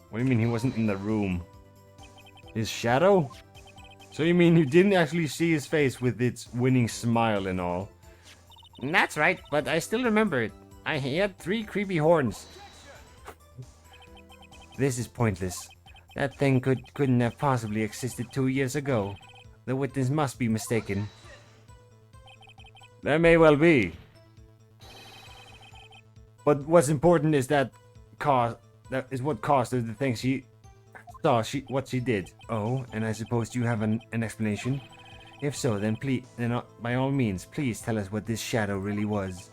What do you mean he wasn't in the room? His shadow? So you mean you didn't actually see his face with its winning smile and all? That's right, but I still remember it. He had 3 creepy horns. This is pointless. That thing couldn't have possibly existed 2 years ago. The witness must be mistaken. That may well be. But what's important is that what caused her to think she saw what she did. Oh, and I suppose you have an explanation? If so, then by all means, please tell us what this shadow really was.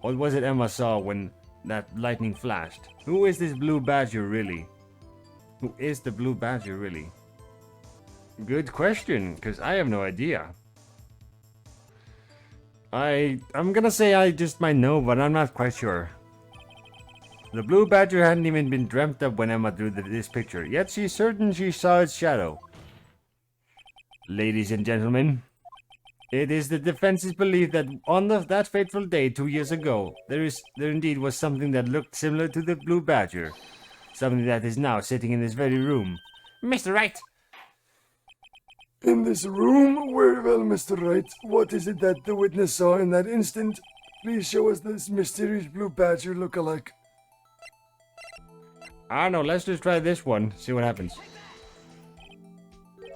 What was it Emma saw when that lightning flashed? Who is this blue badger really? Who is the blue badger really? Good question, because I have no idea. I'm gonna say I just might know, but I'm not quite sure. The blue badger hadn't even been dreamt up when Emma drew this picture, yet she's certain she saw its shadow. Ladies and gentlemen, it is the defense's belief that on that fateful day 2 years ago, there indeed was something that looked similar to the blue badger. Something that is now sitting in this very room. Mr. Wright! In this room? Very well, Mr. Wright. What is it that the witness saw in that instant? Please show us this mysterious blue badger look-alike. I don't know, let's just try this one, see what happens.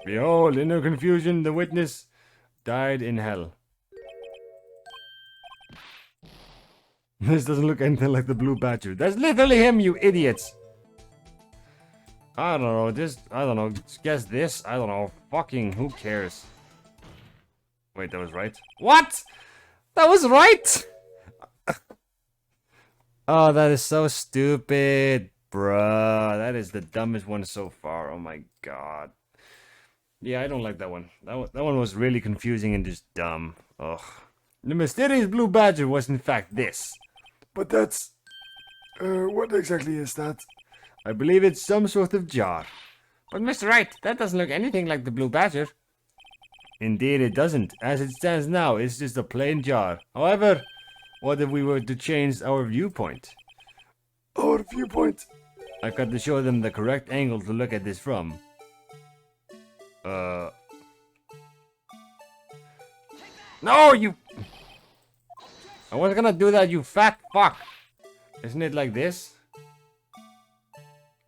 Behold, in her confusion, the witness died in hell. This doesn't look anything like the blue badger. That's literally him, you idiots! I don't know, just guess this. I don't know, fucking who cares? Wait, that was right? What? That was right? Oh, that is so stupid, bruh. That is the dumbest one so far, oh my god. Yeah, I don't like that one. That one was really confusing and just dumb. Ugh. The mysterious blue badger was in fact this. But that's... what exactly is that? I believe it's some sort of jar. But Mr. Wright, that doesn't look anything like the blue badger. Indeed it doesn't. As it stands now, it's just a plain jar. However, what if we were to change our viewpoint? Our viewpoint? I've got to show them the correct angle to look at this from. No, you... I wasn't gonna do that, you fat fuck. Isn't it like this?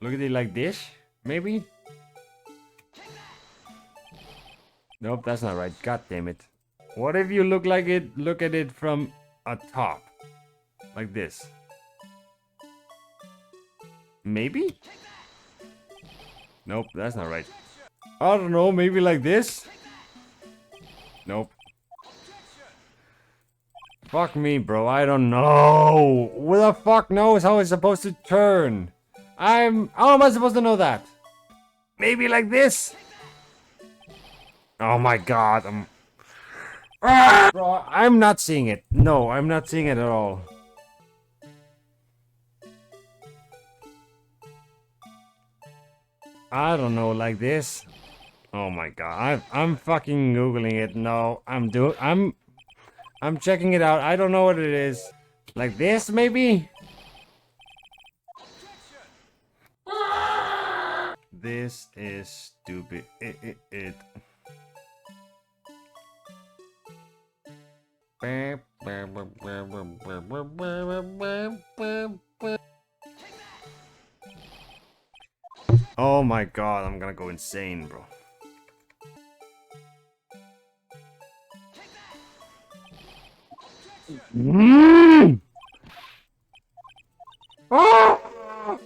Look at it like this, maybe? Nope, that's not right. God damn it. What if you look at it from a top? Like this. Maybe? Nope, that's not right. I don't know, maybe like this? Nope. Fuck me, bro, I don't know. Who the fuck knows how it's supposed to turn? How am I supposed to know that? Maybe like this? Oh my god, bro, I'm not seeing it. No, I'm not seeing it at all. I don't know, like this? Oh my god, I'm fucking googling it. No, I'm checking it out. I don't know what it is. Like this, maybe? This is stupid. Oh my god, I'm gonna go insane, bro. Ah!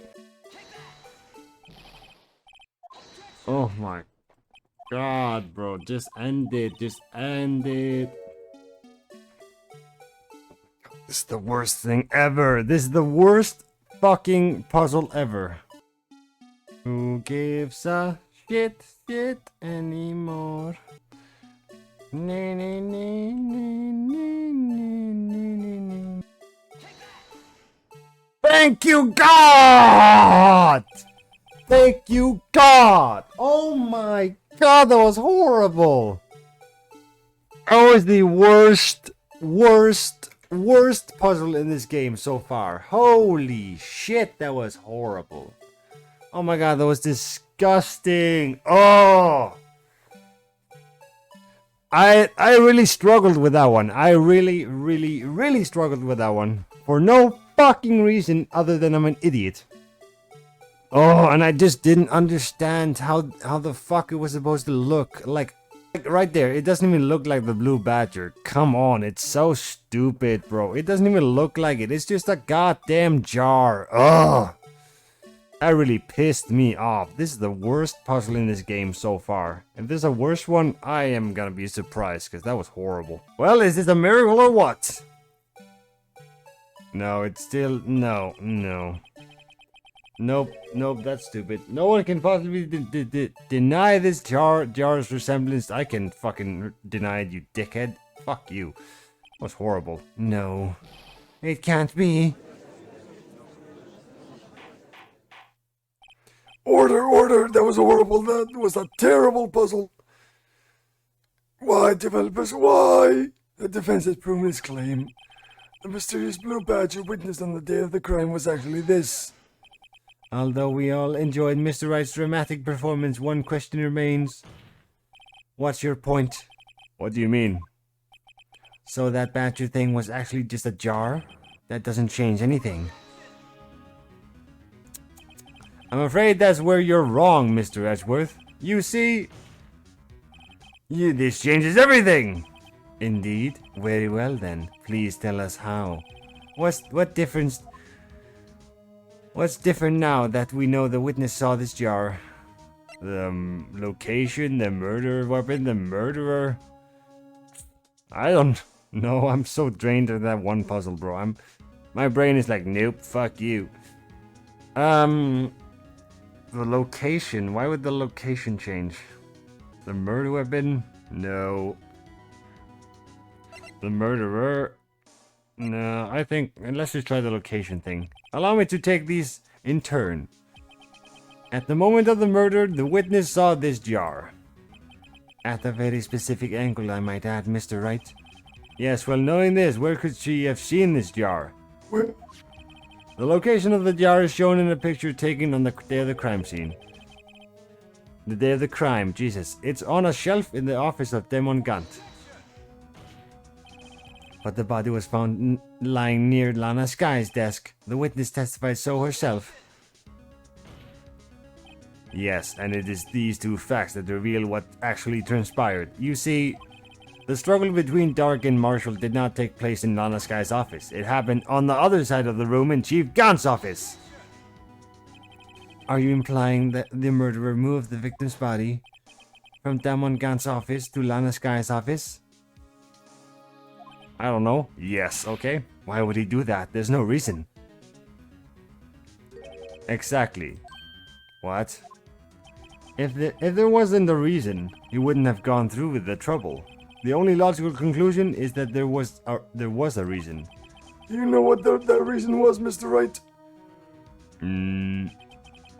Oh my god, bro. Just end it. Just end it. This is the worst thing ever. This is the worst fucking puzzle ever. Who gives a shit anymore? Thank you, God! Thank you, God! Oh my god, that was horrible! That was the worst puzzle in this game so far. Holy shit, that was horrible. Oh my god, that was disgusting. Oh! I really struggled with that one. I really struggled with that one. For no fucking reason other than I'm an idiot. Oh, and I just didn't understand how the fuck it was supposed to look. Like right there, it doesn't even look like the blue badger. Come on, it's so stupid, bro. It doesn't even look like it. It's just a goddamn jar. Ugh. That really pissed me off. This is the worst puzzle in this game so far. If there's a worse one, I am gonna be surprised, because that was horrible. Well, is this a miracle or what? No, it's still... No. Nope, that's stupid. No one can possibly deny this jar's resemblance. I can fucking deny it, you dickhead. Fuck you. That was horrible. No. It can't be. Order! That was horrible. That was a terrible puzzle. Why, developers, why? The defense has proven its claim. The mysterious blue badger witnessed on the day of the crime was actually this. Although we all enjoyed Mr. Wright's dramatic performance, one question remains. What's your point? What do you mean? So that badger thing was actually just a jar? That doesn't change anything. I'm afraid that's where you're wrong, Mr. Edgeworth. You see... this changes everything! Indeed? Very well then. Please tell us how. What difference... What's different now that we know the witness saw this jar? The location, the murder weapon, the murderer? I don't know. I'm so drained of that one puzzle, bro. My brain is like, nope, fuck you. The location. Why would the location change? The murder weapon? No. The murderer? No, I think... Let's just try the location thing. Allow me to take these in turn. At the moment of the murder, the witness saw this jar. At a very specific angle, I might add, Mr. Wright. Yes, well, knowing this, where could she have seen this jar? Where? The location of the jar is shown in a picture taken on the day of the crime scene. The day of the crime, Jesus. It's on a shelf in the office of Demon Gant. But the body was found lying near Lana Sky's desk. The witness testified so herself. Yes, and it is these two facts that reveal what actually transpired. You see, the struggle between Dark and Marshall did not take place in Lana Sky's office. It happened on the other side of the room in Chief Gant's office. Are you implying that the murderer moved the victim's body from Damon Gant's office to Lana Sky's office? I don't know. Yes, okay. Why would he do that? There's no reason. Exactly. What? If there wasn't a reason, he wouldn't have gone through with the trouble. The only logical conclusion is that there was a reason. Do you know what that reason was, Mr. Wright?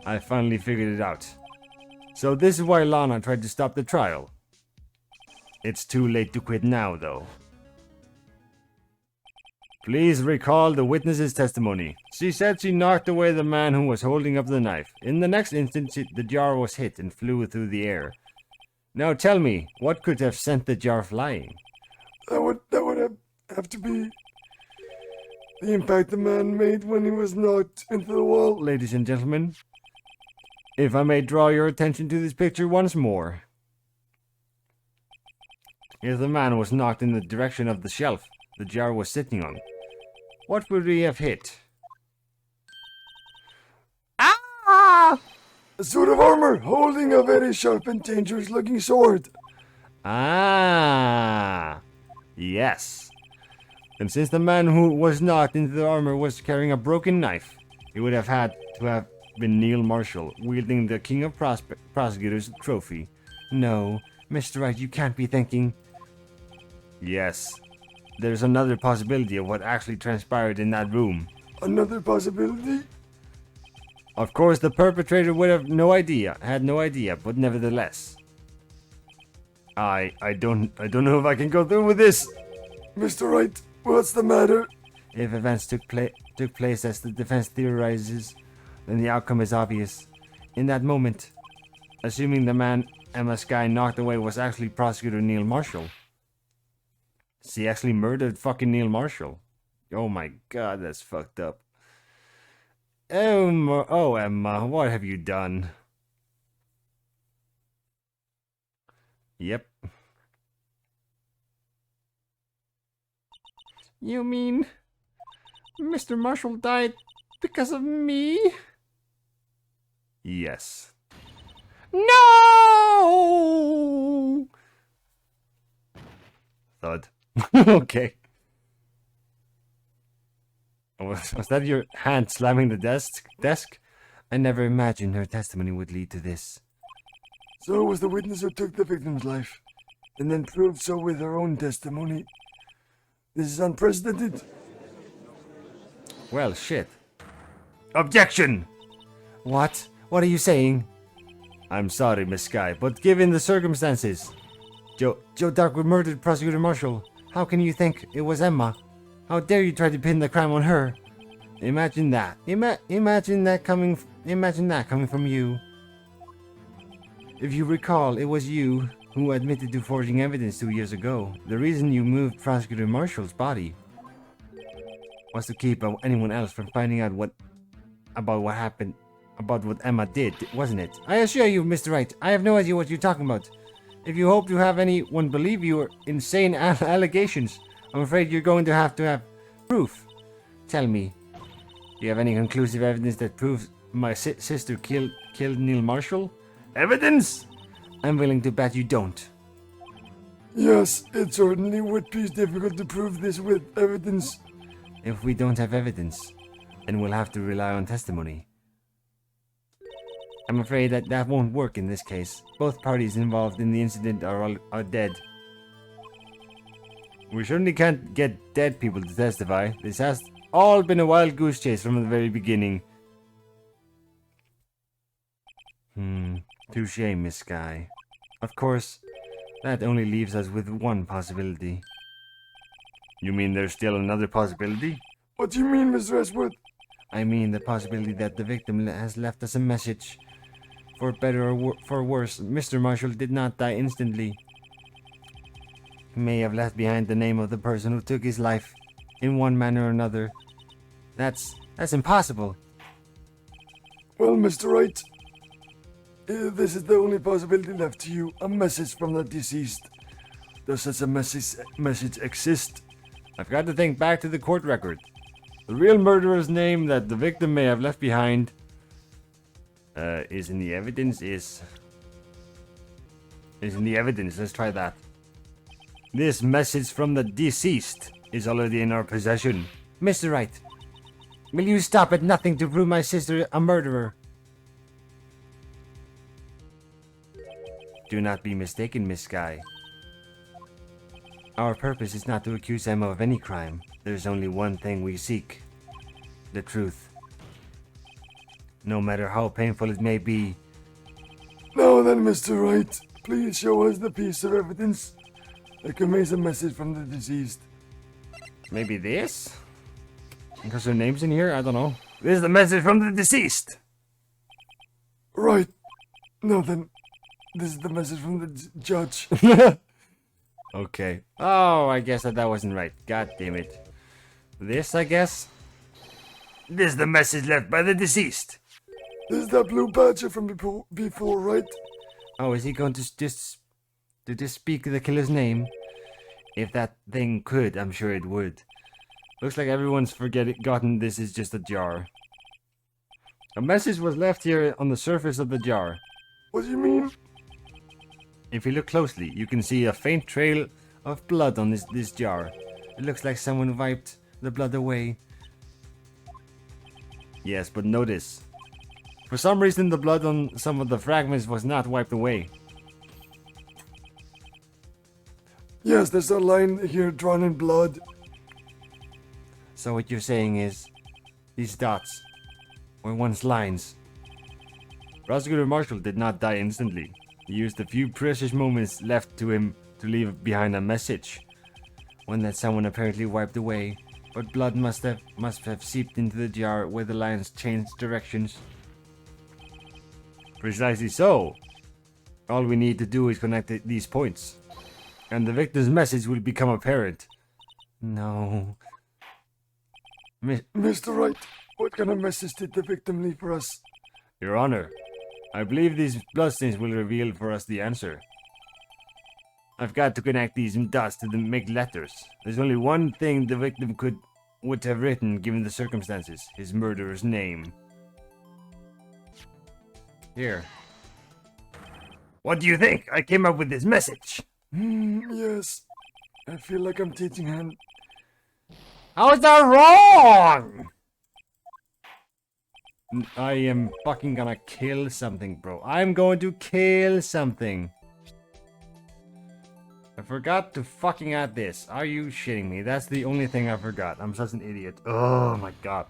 I finally figured it out. So this is why Lana tried to stop the trial. It's too late to quit now, though. Please recall the witness's testimony. She said she knocked away the man who was holding up the knife. In the next instant, the jar was hit and flew through the air. Now tell me, what could have sent the jar flying? That would have to be the impact the man made when he was knocked into the wall. Ladies and gentlemen, if I may draw your attention to this picture once more. If the man was knocked in the direction of the shelf the jar was sitting on, what would he have hit? Ah! A suit of armor holding a very sharp and dangerous looking sword. Ah! Yes. And since the man who was knocked into the armor was carrying a broken knife, he would have had to have been Neil Marshall, wielding the King of Prosecutors trophy. No, Mr. Wright, you can't be thinking... Yes. There's another possibility of what actually transpired in that room. Another possibility? Of course, the perpetrator would have had no idea, but nevertheless. I don't know if I can go through with this. Mr. Wright, what's the matter? If events took place as the defense theorizes, then the outcome is obvious. in that moment. Assuming the man Emma Sky knocked away was actually Prosecutor Neil Marshall. She actually murdered fucking Neil Marshall. Oh my god, that's fucked up. Oh, Emma, what have you done? Yep. You mean Mr. Marshall died because of me? Yes. No! Thud. Okay. Was that your hand slamming the desk? I never imagined her testimony would lead to this. So it was the witness who took the victim's life, and then proved so with her own testimony. This is unprecedented. Well, shit. Objection! What? What are you saying? I'm sorry, Miss Sky, but given the circumstances... Joe Darkwood murdered Prosecutor Marshall. How can you think it was Emma? How dare you try to pin the crime on her? Imagine that. Imagine that coming from you. If you recall, it was you who admitted to forging evidence 2 years ago. The reason you moved Prosecutor Marshall's body was to keep anyone else from finding out about what Emma did, wasn't it? I assure you, Mr. Wright, I have no idea what you're talking about. If you hope to have anyone believe your insane allegations, I'm afraid you're going to have proof. Tell me, do you have any conclusive evidence that proves my sister killed Neil Marshall? Evidence? I'm willing to bet you don't. Yes, it certainly would be difficult to prove this with evidence. If we don't have evidence, then we'll have to rely on testimony. I'm afraid that won't work in this case. Both parties involved in the incident are dead. We certainly can't get dead people to testify. This has all been a wild goose chase from the very beginning. Touche, Miss Sky. Of course, that only leaves us with one possibility. You mean there's still another possibility? What do you mean, Mr. Ashworth? I mean the possibility that the victim has left us a message. For better or for worse, Mr. Marshall did not die instantly. He may have left behind the name of the person who took his life, in one manner or another. That's impossible. Well, Mr. Wright, this is the only possibility left to you. A message from the deceased. Does such a message exist? I've got to think back to the court record. The real murderer's name that the victim may have left behind is in the evidence. Is in the evidence. Let's try that. This message from the deceased is already in our possession. Mr. Wright, will you stop at nothing to prove my sister a murderer? Do not be mistaken, Miss Sky. Our purpose is not to accuse Emma of any crime. There's only one thing we seek. The truth. No matter how painful it may be. Now then, Mr. Wright, please show us the piece of evidence that conveys a message from the deceased. Maybe this? Because her name's in here? I don't know. This is the message from the deceased! Right. Now then, this is the message from the judge. Okay. Oh, I guess that wasn't right. God damn it. This, I guess? This is the message left by the deceased. This is that blue badger from before, right? Oh, is he going to just speak the killer's name? If that thing could, I'm sure it would. Looks like everyone's forgotten this is just a jar. A message was left here on the surface of the jar. What do you mean? If you look closely, you can see a faint trail of blood on this jar. It looks like someone wiped the blood away. Yes, but notice. For some reason, the blood on some of the fragments was not wiped away. Yes, there's a line here drawn in blood. So what you're saying is, these dots were once lines. Prosecutor Marshall did not die instantly. He used the few precious moments left to him to leave behind a message. One that someone apparently wiped away, but blood must have seeped into the jar where the lines changed directions. Precisely so. All we need to do is connect these points, and the victim's message will become apparent. No. Mr. Wright, what kind of message did the victim leave for us? Your Honor, I believe these bloodstains will reveal for us the answer. I've got to connect these dots to make letters. There's only one thing the victim would have written given the circumstances. His murderer's name. Here. What do you think? I came up with this message. Yes. I feel like I'm teaching hand. How is that wrong? I am fucking gonna kill something, bro. I'm going to kill something. I forgot to fucking add this. Are you shitting me? That's the only thing I forgot. I'm such an idiot. Oh my god.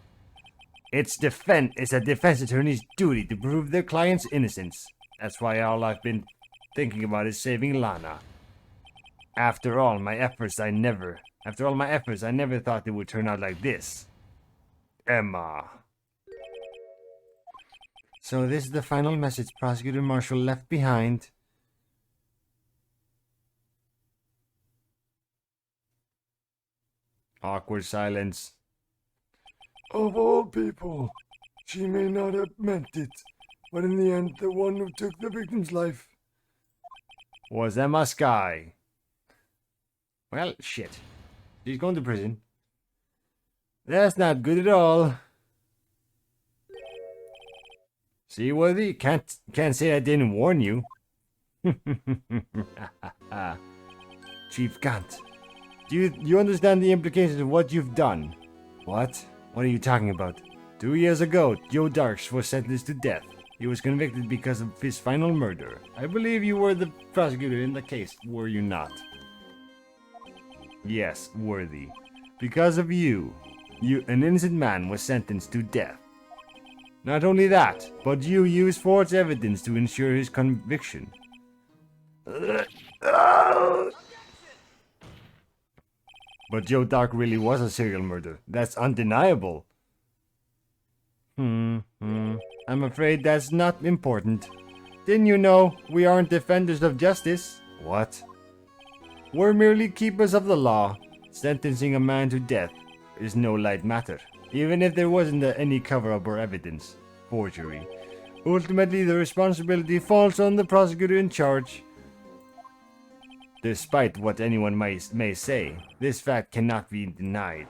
It's a defense attorney's duty to prove their client's innocence. That's why all I've been thinking about is saving Lana. After all my efforts, I never thought it would turn out like this. Emma. So this is the final message Prosecutor Marshall left behind. Awkward silence. Of all people, she may not have meant it, but in the end, the one who took the victim's life Was Emma Skye. Well, shit. She's going to prison. That's not good at all. See, Worthy? Can't say I didn't warn you. Chief Gant. Do you understand the implications of what you've done? What? What are you talking about? 2 years ago, Joe Darks was sentenced to death. He was convicted because of his final murder. I believe you were the prosecutor in the case, were you not? Yes, Worthy. Because of you, an innocent man was sentenced to death. Not only that, but you used false evidence to ensure his conviction. But Joe Dark really was a serial murderer. That's undeniable. I'm afraid that's not important. Didn't you know we aren't defenders of justice? What? We're merely keepers of the law. Sentencing a man to death is no light matter, even if there wasn't any cover-up or evidence. Forgery. Ultimately, the responsibility falls on the prosecutor in charge. Despite what anyone may say, this fact cannot be denied.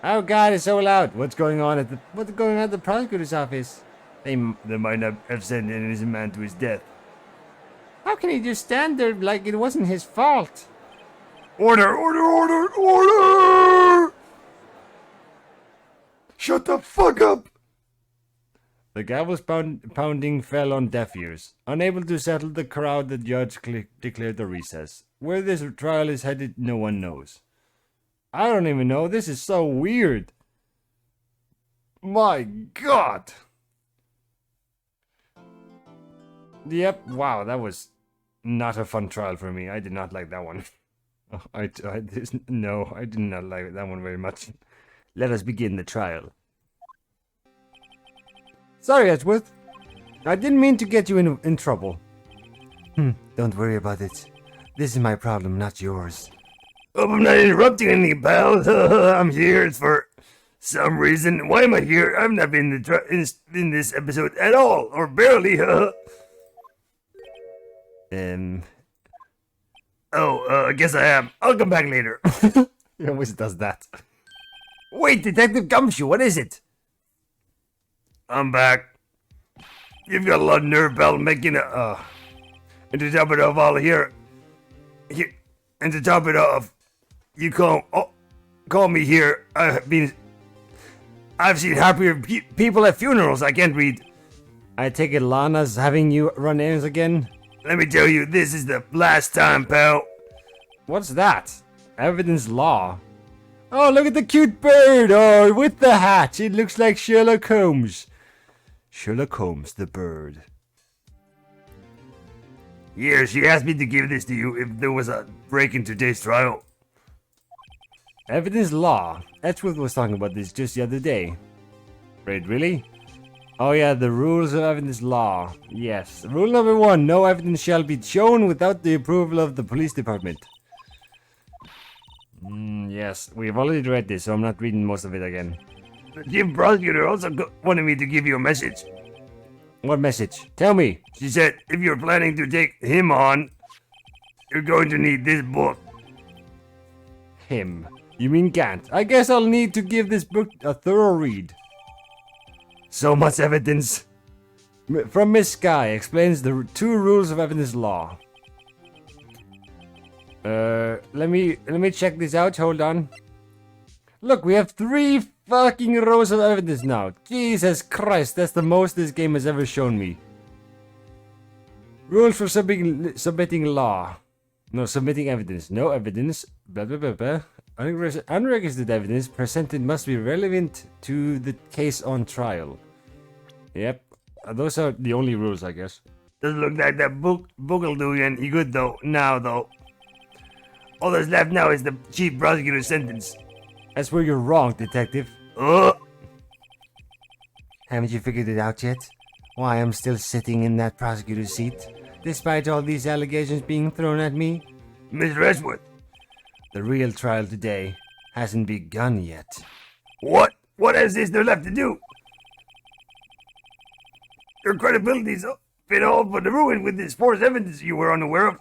Oh God, it's so loud! What's going on at the prosecutor's office? They might not have sent an innocent man to his death. How can he just stand there like it wasn't his fault? Order! Order! Order! Order! Shut the fuck up! The gavel's pounding fell on deaf ears. Unable to settle the crowd, the judge declared a recess. Where this trial is headed, no one knows. I don't even know. This is so weird. My God. Yep. Wow, that was not a fun trial for me. I did not like that one. I did not like that one very much. Let us begin the trial. Sorry, Edgeworth. I didn't mean to get you in trouble. Don't worry about it. This is my problem, not yours. Oh, I'm not interrupting anything, pal. I'm here for some reason. Why am I here? I've not been in this episode at all, or barely. I guess I am. I'll come back later. He always does that. Wait, Detective Gumshoe, what is it? I'm back. You've got a lot of nerve, pal, making a, and to top it off all here, and to top it off, you call me here. I've seen happier people at funerals. I can't read. I take it Lana's having you run errands again? Let me tell you, this is the last time, pal. What's that? Evidence law. Oh, look at the cute bird! Oh, with the hat! It looks like Sherlock Holmes. Sherlock Holmes, the bird. Yeah, she asked me to give this to you if there was a break in today's trial. Evidence law. Edgeworth was talking about this just the other day. Wait, really? Oh yeah, the rules of evidence law. Yes. Rule number 1, no evidence shall be shown without the approval of the police department. Yes, we've already read this, so I'm not reading most of it again. The chief prosecutor also wanted me to give you a message. What message? Tell me. She said if you're planning to take him on, you're going to need this book. Him. You mean Gant. I guess I'll need to give this book a thorough read. So much evidence. From Miss Sky explains the 2 rules of evidence law. Let me check this out. Hold on. Look, we have 3 fucking rows of evidence now. Jesus Christ, that's the most this game has ever shown me. Rules for submitting law. No, submitting evidence. No evidence. Blah blah blah blah. Unregistered evidence presented must be relevant to the case on trial. Yep. Those are the only rules, I guess. Doesn't look like that book will do you any good though. Now though. All that's left now is the chief prosecutor's sentence. That's where you're wrong, detective. Haven't you figured it out yet? Why I'm still sitting in that prosecutor's seat, despite all these allegations being thrown at me? Mr. Edgeworth. The real trial today hasn't begun yet. What? What else is there left to do? Your credibility's been all but ruined with this false evidence you were unaware of.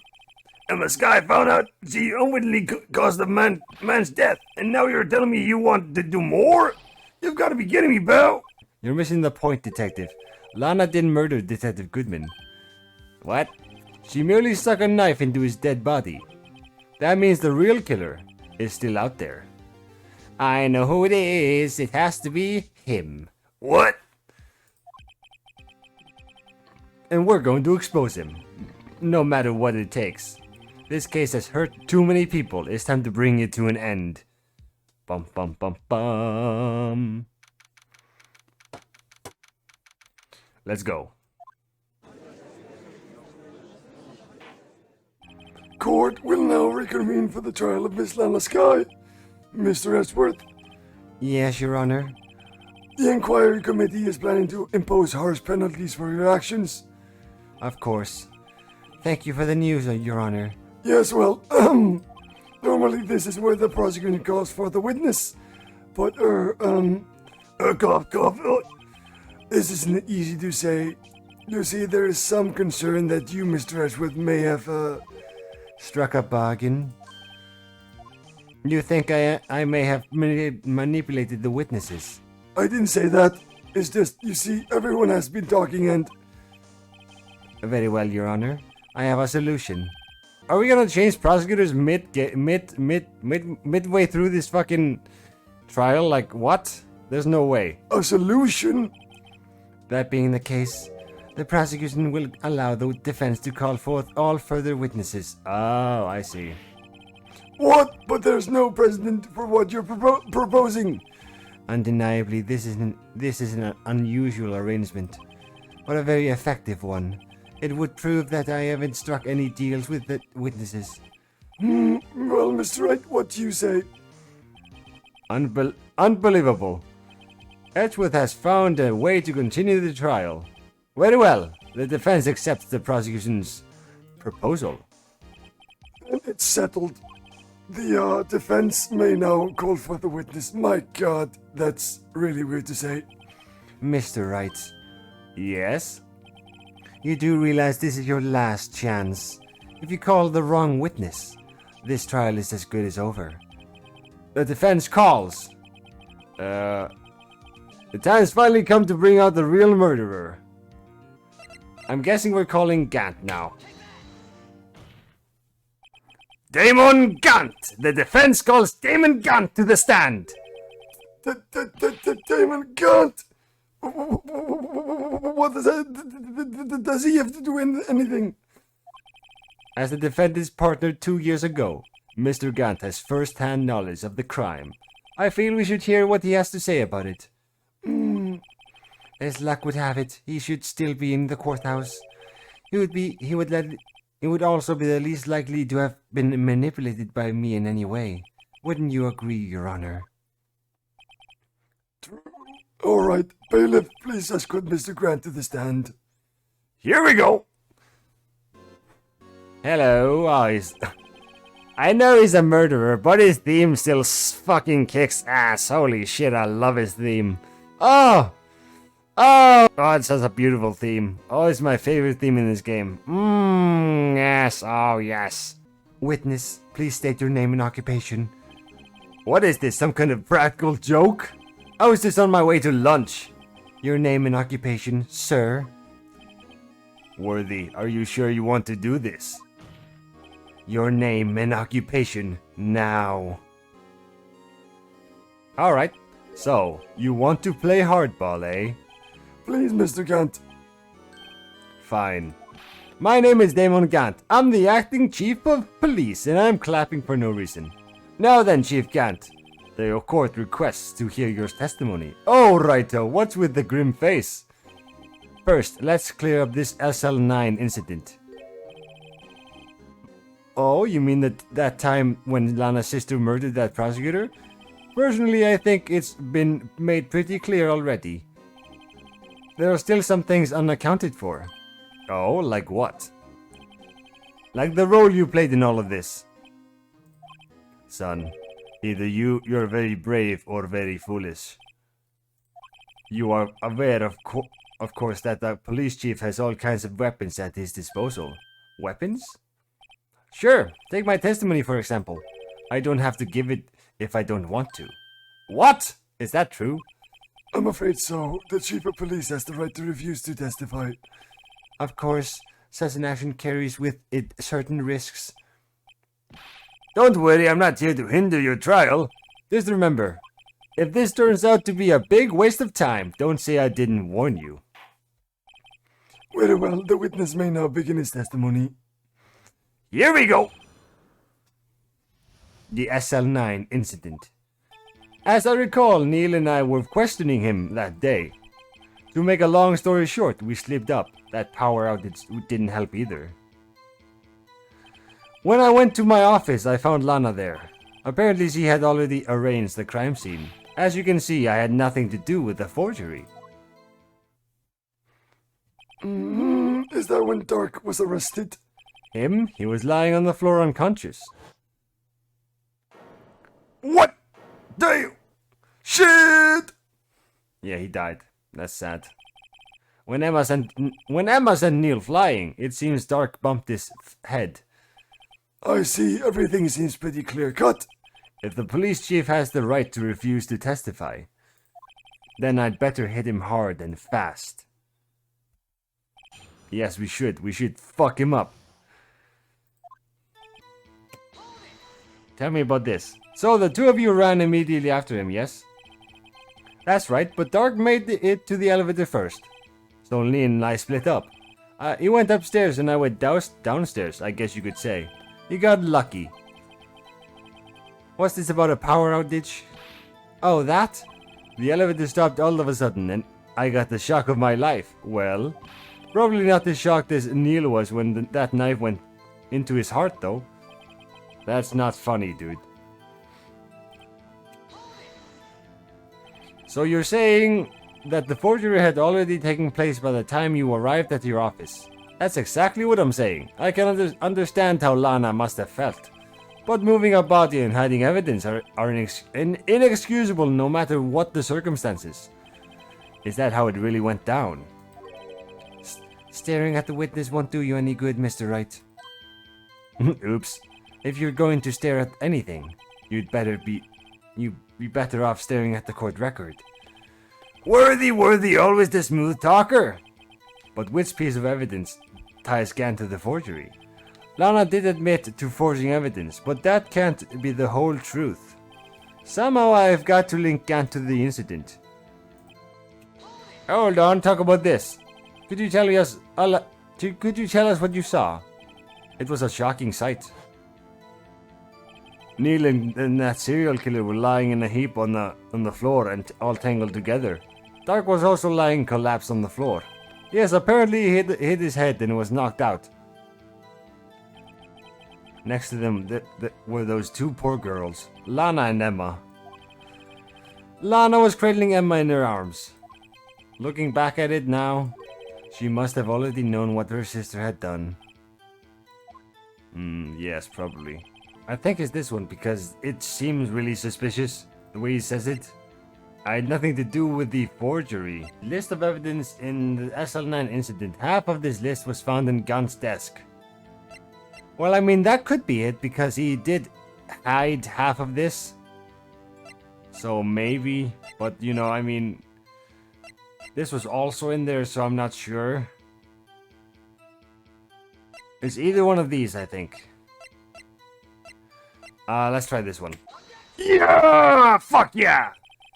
And the Sky found out she unwittingly caused the man's death, and now you're telling me you want to do more? You've got to be kidding me, pal. You're missing the point, detective. Lana didn't murder Detective Goodman. What? She merely stuck a knife into his dead body. That means the real killer is still out there. I know who it is. It has to be him. What? And we're going to expose him. No matter what it takes. This case has hurt too many people. It's time to bring it to an end. Bum bum bum bum. Let's go. Court will now reconvene for the trial of Miss Lana Sky. Mr. Edgeworth. Yes, Your Honor. The inquiry committee is planning to impose harsh penalties for your actions. Of course. Thank you for the news, Your Honor. Yes, well, normally this is where the prosecutor calls for the witness. But, cough, cough. This isn't easy to say. You see, there is some concern that you, Mr. Edgeworth, may have, struck a bargain. You think I may have manipulated the witnesses? I didn't say that. It's just, you see, everyone has been talking and... Very well, Your Honor. I have a solution. Are we gonna change prosecutors midway through this fucking trial? Like, what? There's no way. A solution? That being the case, the prosecution will allow the defense to call forth all further witnesses. Oh, I see. What? But there's no precedent for what you're proposing. Undeniably, this is an unusual arrangement, but a very effective one. It would prove that I haven't struck any deals with the witnesses. Well, Mr. Wright, what do you say? Unbelievable. Edgeworth has found a way to continue the trial. Very well. The defense accepts the prosecution's proposal. And it's settled. The defense may now call for the witness. My God, that's really weird to say. Mr. Wright. Yes? You do realize this is your last chance. If you call the wrong witness, this trial is as good as over. The defense calls. The time's finally come to bring out the real murderer. I'm guessing we're calling Gant now. Damon Gant! The defense calls Damon Gant to the stand! Damon Gant! What does that... Does he have to do anything? As the defendant's partner 2 years ago, Mr. Gant has first-hand knowledge of the crime. I feel we should hear what he has to say about it. As luck would have it, he should still be in the courthouse. He would also be the least likely to have been manipulated by me in any way. Wouldn't you agree, Your Honor? All right, bailiff, please escort Mr. Grant to the stand. Here we go. Hello. Oh, I know he's a murderer, but his theme still fucking kicks ass. Holy shit, I love his theme. Oh, it's such a beautiful theme. Oh, it's my favorite theme in this game. Yes. Oh, yes. Witness, please state your name and occupation. What is this, some kind of practical joke? I was just on my way to lunch. Your name and occupation, sir? Worthy, are you sure you want to do this? Your name and occupation, now. Alright, so, you want to play hardball, eh? Please, Mr. Gant. Fine. My name is Damon Gant. I'm the acting chief of police, and I'm clapping for no reason. Now then, Chief Gant. The court requests to hear your testimony. Oh, righto, what's with the grim face? First, let's clear up this SL9 incident. Oh, you mean that time when Lana's sister murdered that prosecutor? Personally, I think it's been made pretty clear already. There are still some things unaccounted for. Oh, like what? Like the role you played in all of this. Son, either you're very brave or very foolish. You are aware, of course, that the police chief has all kinds of weapons at his disposal. Weapons? Sure, take my testimony for example. I don't have to give it if I don't want to. What? Is that true? I'm afraid so. The chief of police has the right to refuse to testify. Of course, such an action carries with it certain risks. Don't worry, I'm not here to hinder your trial. Just remember, if this turns out to be a big waste of time, don't say I didn't warn you. Very well, the witness may now begin his testimony. Here we go! The SL9 incident. As I recall, Neil and I were questioning him that day. To make a long story short, we slipped up. That power outage didn't help either. When I went to my office, I found Lana there. Apparently she had already arranged the crime scene. As you can see, I had nothing to do with the forgery. Is that when Dark was arrested? Him? He was lying on the floor unconscious. What? Damn! Shit! Yeah, he died. That's sad. When Emma sent Neil flying, it seems Dark bumped his head. I see. Everything seems pretty clear-cut. If the police chief has the right to refuse to testify, then I'd better hit him hard and fast. Yes, we should. We should fuck him up. Tell me about this. So the two of you ran immediately after him, yes? That's right, but Dark made it to the elevator first. So Neil and I split up. He went upstairs and I went downstairs, I guess you could say. He got lucky. What's this about a power outage? Oh, that? The elevator stopped all of a sudden and I got the shock of my life. Well, probably not as shocked as Neil was when that knife went into his heart though. That's not funny, dude. So you're saying that the forgery had already taken place by the time you arrived at your office. That's exactly what I'm saying. I can understand how Lana must have felt. But moving a body and hiding evidence are inexcusable no matter what the circumstances. Is that how it really went down? Staring at the witness won't do you any good, Mr. Wright. Oops. If you're going to stare at anything, you'd be better off staring at the court record. Worthy, always the smooth talker. But which piece of evidence ties Gant to the forgery? Lana did admit to forging evidence, but that can't be the whole truth. Somehow I've got to link Gant to the incident. Hold on, talk about this. Could you tell us what you saw? It was a shocking sight. Neil and that serial killer were lying in a heap on the floor and all tangled together. Dark was also lying collapsed on the floor. Yes, apparently he hit his head and was knocked out. Next to them were those two poor girls, Lana and Emma. Lana was cradling Emma in her arms. Looking back at it now, she must have already known what her sister had done. Yes, probably. I think it's this one because it seems really suspicious, the way he says it. I had nothing to do with the forgery. List of evidence in the SL9 incident. Half of this list was found in Gant's desk. Well, I mean, that could be it because he did hide half of this. So maybe, but you know, I mean, this was also in there, so I'm not sure. It's either one of these, I think. Let's try this one. Yeah! Fuck yeah!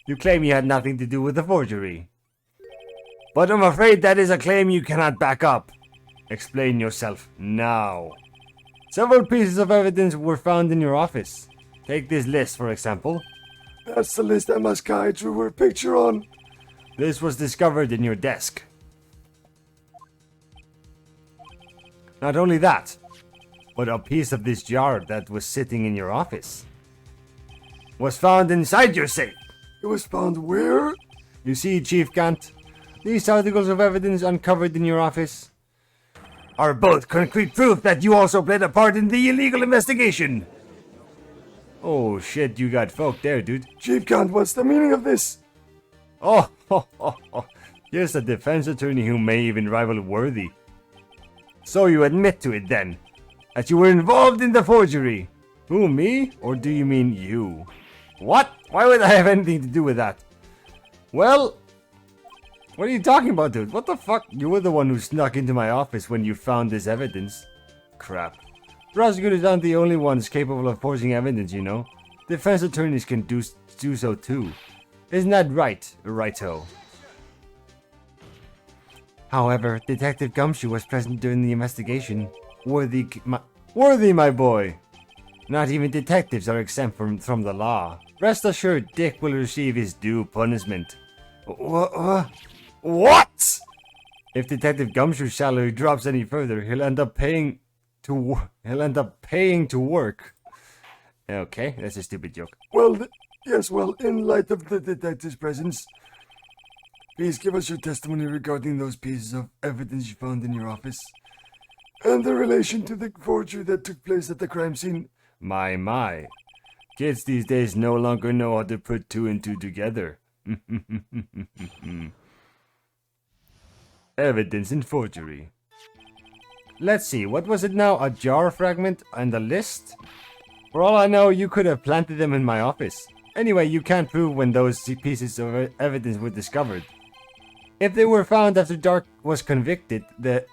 You claim you had nothing to do with the forgery. But I'm afraid that is a claim you cannot back up. Explain yourself now. Several pieces of evidence were found in your office. Take this list, for example. That's the list Emma's guy drew her picture on. This was discovered in your desk. Not only that, but a piece of this jar that was sitting in your office was found inside your safe. It was found where? You see, Chief Gant, these articles of evidence uncovered in your office are both concrete proof that you also played a part in the illegal investigation. Oh shit, you got folk there, dude. Chief Gant, what's the meaning of this? Oh, here's a defense attorney who may even rival Worthy. So you admit to it then, that you were involved in the forgery. Who, me? Or do you mean you? What? Why would I have anything to do with that? Well, what are you talking about, dude? What the fuck? You were the one who snuck into my office when you found this evidence. Crap. Prosecutors aren't the only ones capable of forging evidence, you know. Defense attorneys can do so too. Isn't that right, Righto? However, Detective Gumshoe was present during the investigation. Worthy, my boy! Not even detectives are exempt from the law. Rest assured, Dick will receive his due punishment. What? If Detective Gumshoe's salary drops any further, he'll end up paying to work. Okay, that's a stupid joke. Well, yes, well, in light of the detective's presence, please give us your testimony regarding those pieces of evidence you found in your office and the relation to the forgery that took place at the crime scene. My. Kids these days no longer know how to put two and two together. Evidence in forgery. Let's see, what was it now? A jar fragment and a list? For all I know, you could have planted them in my office. Anyway, you can't prove when those pieces of evidence were discovered. If they were found after Dark was convicted, then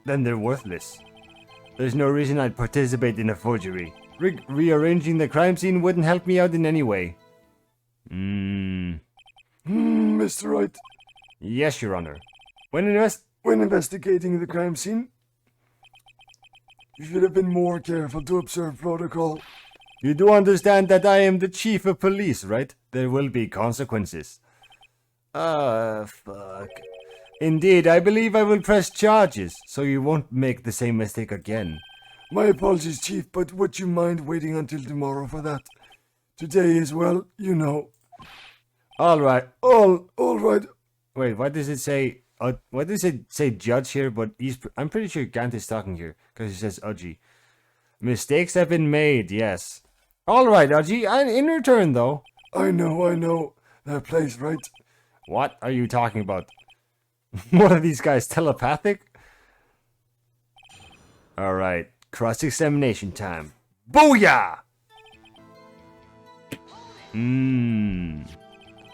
they're worthless. There's no reason I'd participate in a forgery. Rearranging the crime scene wouldn't help me out in any way. Mr. Wright. Yes, Your Honor. When investigating the crime scene, you should have been more careful to observe protocol. You do understand that I am the chief of police, right? There will be consequences. Fuck. Indeed, I believe I will press charges, so you won't make the same mistake again. My apologies, Chief, but would you mind waiting until tomorrow for that? Today is, well, you know. All right. All right. Wait, what does it say? What does it say, judge here? But I'm pretty sure Gant is talking here because he says Udgy. Mistakes have been made. Yes. All right, Udgy. In return, though. I know. That place, right? What are you talking about? One of these guys telepathic? All right. Cross-examination time. Booyah!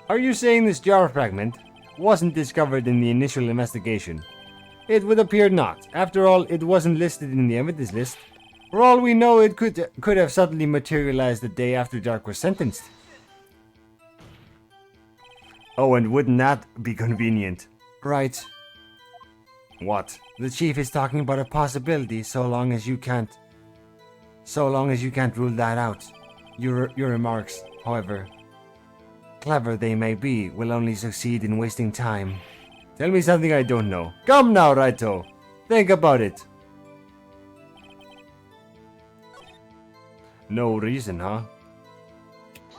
Are you saying this jar fragment wasn't discovered in the initial investigation? It would appear not. After all, it wasn't listed in the evidence list. For all we know, it could have suddenly materialized the day after Dark was sentenced. Oh, and wouldn't that be convenient? Right. What? The chief is talking about a possibility so long as you can't rule that out. Your remarks, however, clever they may be, will only succeed in wasting time. Tell me something I don't know. Come now, Raito. Think about it. No reason, huh?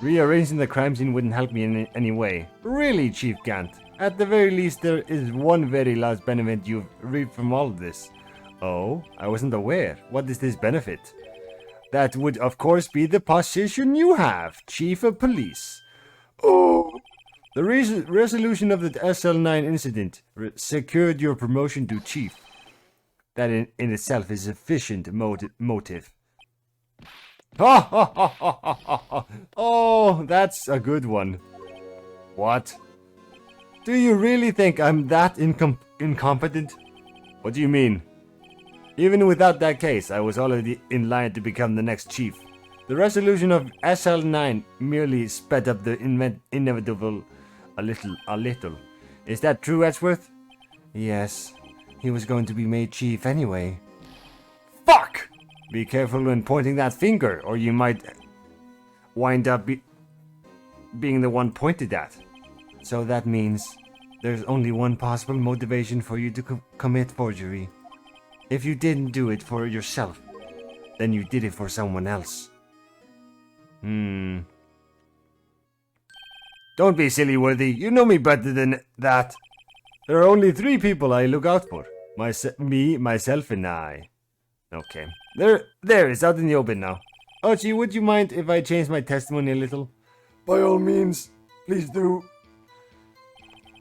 Rearranging the crime scene wouldn't help me in any way. Really, Chief Gant. At the very least, there is one very large benefit you've reaped from all of this. Oh, I wasn't aware. What is this benefit? That would, of course, be the position you have, Chief of Police. Oh, The resolution of the SL9 incident secured your promotion to Chief. That in itself is sufficient motive. Oh, that's a good one. What? Do you really think I'm that incompetent? What do you mean? Even without that case, I was already in line to become the next chief. The resolution of SL9 merely sped up the inevitable a little. Is that true, Edgeworth? Yes. He was going to be made chief anyway. Fuck! Be careful when pointing that finger, or you might wind up being the one pointed at. So that means there's only one possible motivation for you to commit forgery. If you didn't do it for yourself, then you did it for someone else. Don't be silly, Worthy. You know me better than that. There are only 3 people I look out for. Me, myself, and I. Okay. There, it's out in the open now. Archie, would you mind if I change my testimony a little? by all means, please do.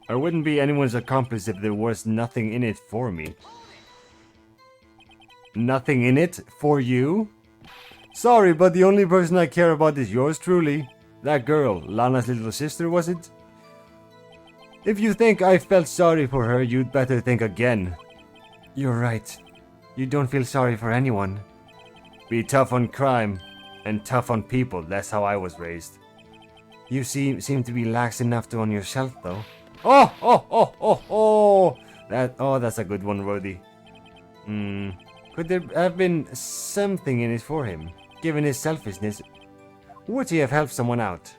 I wouldn't be anyone's accomplice if there was nothing in it for me. Nothing in it for you? Sorry, but the only person I care about is yours truly. That girl, Lana's little sister, was it? If you think I felt sorry for her, you'd better think again. You're right. You don't feel sorry for anyone. Be tough on crime, and tough on people. That's how I was raised. You seem to be lax enough on yourself, though. That's a good one, Rhodey. Could there have been something in it for him? Given his selfishness, would he have helped someone out?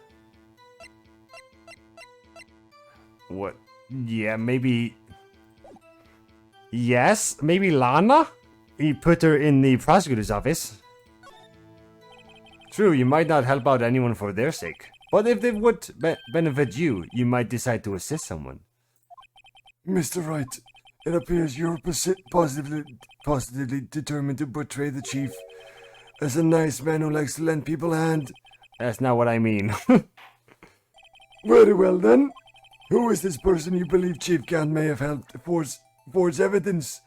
What? Yeah, maybe... Yes, maybe Lana? He put her in the prosecutor's office. True, you might not help out anyone for their sake. But if they would benefit you, you might decide to assist someone. Mr. Wright, it appears you're positively determined to portray the chief as a nice man who likes to lend people a hand. That's not what I mean. Very well then. Who is this person you believe Chief Gant may have helped forge evidence?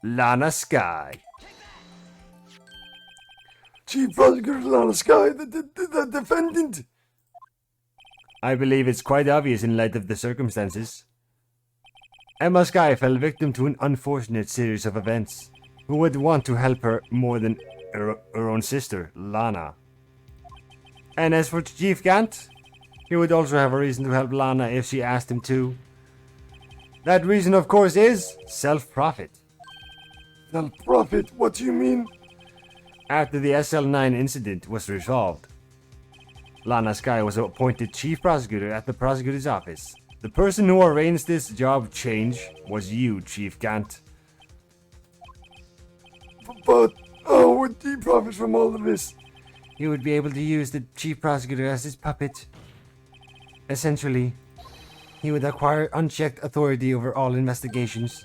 Lana Sky. Chief Prosecutor Lana Sky, the defendant. I believe it's quite obvious in light of the circumstances. Emma Sky fell victim to an unfortunate series of events. Who would want to help her more than her own sister, Lana? And as for Chief Gant, he would also have a reason to help Lana if she asked him to. That reason, of course, is self-profit. Self-profit? What do you mean? After the SL9 incident was resolved, Lana Sky was appointed chief prosecutor at the prosecutor's office. The person who arranged this job change was you, Chief Gant. But how would he profit from all of this? He would be able to use the chief prosecutor as his puppet. Essentially, he would acquire unchecked authority over all investigations.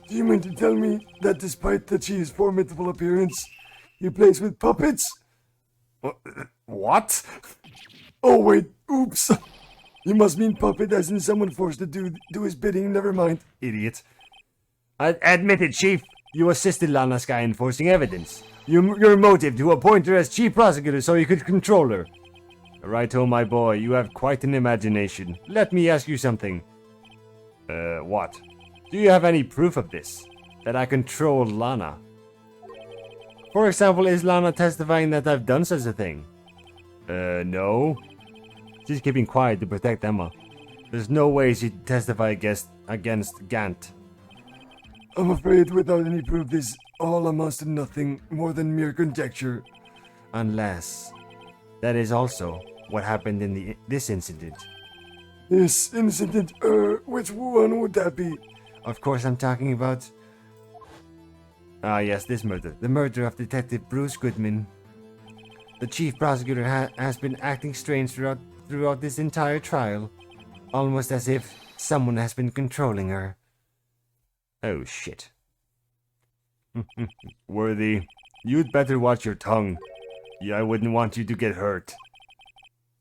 Do you mean to tell me that despite the chief's formidable appearance, he plays with puppets? What? Oh wait, oops. You must mean puppet as in someone forced to do his bidding, never mind. Idiot. Admit it, Chief. You assisted Lana Sky in forcing evidence. Your motive to appoint her as chief prosecutor so you could control her. Righto, my boy, you have quite an imagination. Let me ask you something. What? Do you have any proof of this? That I control Lana? For example, is Lana testifying that I've done such a thing? No. She's keeping quiet to protect Emma. There's no way she'd testify against Gant. I'm afraid without any proof this all amounts to nothing more than mere conjecture. Unless that is also what happened in this incident. This incident, which one would that be? Of course I'm talking about... yes, this murder. The murder of Detective Bruce Goodman. The chief prosecutor has been acting strange throughout this entire trial, almost as if someone has been controlling her. Oh shit. Worthy, you'd better watch your tongue. Yeah, I wouldn't want you to get hurt.